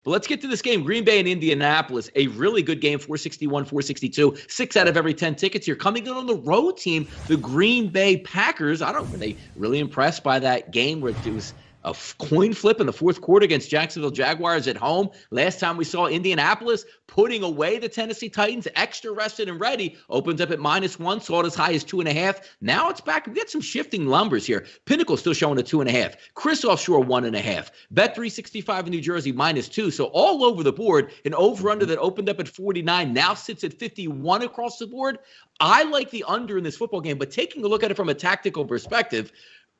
But let's get to this game. Green Bay and Indianapolis, a really good game, 461, 462. 6 out of every 10 tickets here. Coming in on the road team, the Green Bay Packers. Were they really impressed by that game where it was a coin flip in the fourth quarter against Jacksonville Jaguars at home? Last time we saw Indianapolis putting away the Tennessee Titans, extra rested and ready, opens up at -1, saw it as high as 2.5. Now it's back. We got some shifting numbers here. Pinnacle still showing a 2.5. Chris Offshore 1.5. Bet365 in New Jersey -2. So all over the board, an over-under that opened up at 49 now sits at 51 across the board. I like the under in this football game, but taking a look at it from a tactical perspective,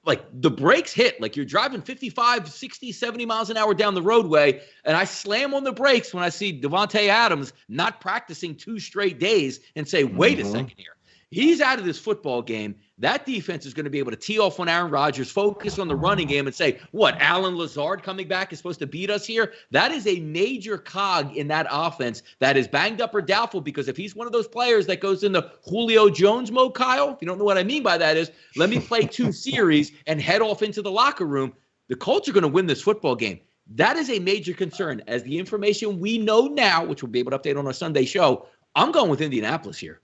like the brakes hit, like you're driving 55, 60, 70 miles an hour down the roadway, and I slam on the brakes when I see Davante Adams not practicing 2 straight days and say, wait a second here. He's out of this football game. That defense is going to be able to tee off on Aaron Rodgers, focus on the running game, and say, what, Alan Lazard coming back is supposed to beat us here? That is a major cog in that offense that is banged up or doubtful, because if he's one of those players that goes into Julio Jones mode, Kyle, if you don't know what I mean by that is, let me play 2 series and head off into the locker room, the Colts are going to win this football game. That is a major concern. As the information we know now, which we'll be able to update on our Sunday show, I'm going with Indianapolis here.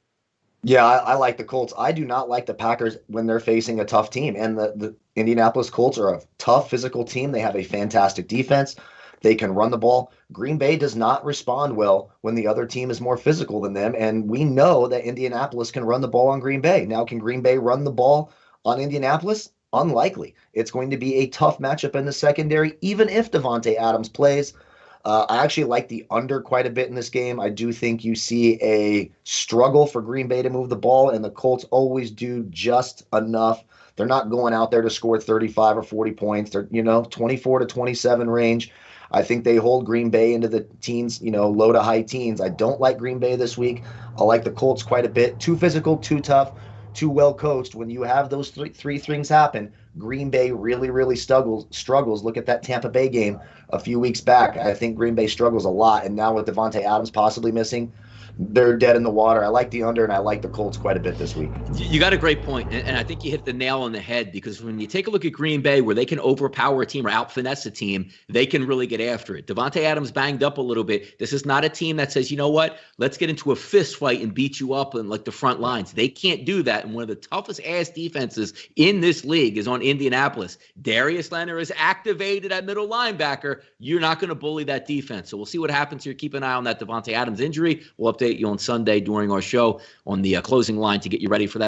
Yeah, I like the Colts. I do not like the Packers when they're facing a tough team. And the Indianapolis Colts are a tough physical team. They have a fantastic defense. They can run the ball. Green Bay does not respond well when the other team is more physical than them. And we know that Indianapolis can run the ball on Green Bay. Now, can Green Bay run the ball on Indianapolis? Unlikely. It's going to be a tough matchup in the secondary, even if Davante Adams plays. I actually like the under quite a bit in this game. I do think you see a struggle for Green Bay to move the ball, and the Colts always do just enough. They're not going out there to score 35 or 40 points. They're, 24 to 27 range. I think they hold Green Bay into the teens, low to high teens. I don't like Green Bay this week. I like the Colts quite a bit. Too physical, too tough, too well coached. When you have those three things happen, Green Bay really, really struggles. Look at that Tampa Bay game a few weeks back. I think Green Bay struggles a lot, and now with Davante Adams possibly missing, they're dead in the water. I like the under, and I like the Colts quite a bit this week. You got a great point, and I think you hit the nail on the head, because when you take a look at Green Bay, where they can overpower a team or out-finesse a team, they can really get after it. Davante Adams banged up a little bit. This is not a team that says, you know what, let's get into a fist fight and beat you up in like the front lines. They can't do that, and one of the toughest-ass defenses in this league is on Indianapolis. Darius Leonard is activated at middle linebacker. You're not going to bully that defense, so we'll see what happens here. Keep an eye on that Davante Adams injury. We'll update you on Sunday during our show on the closing line to get you ready for that.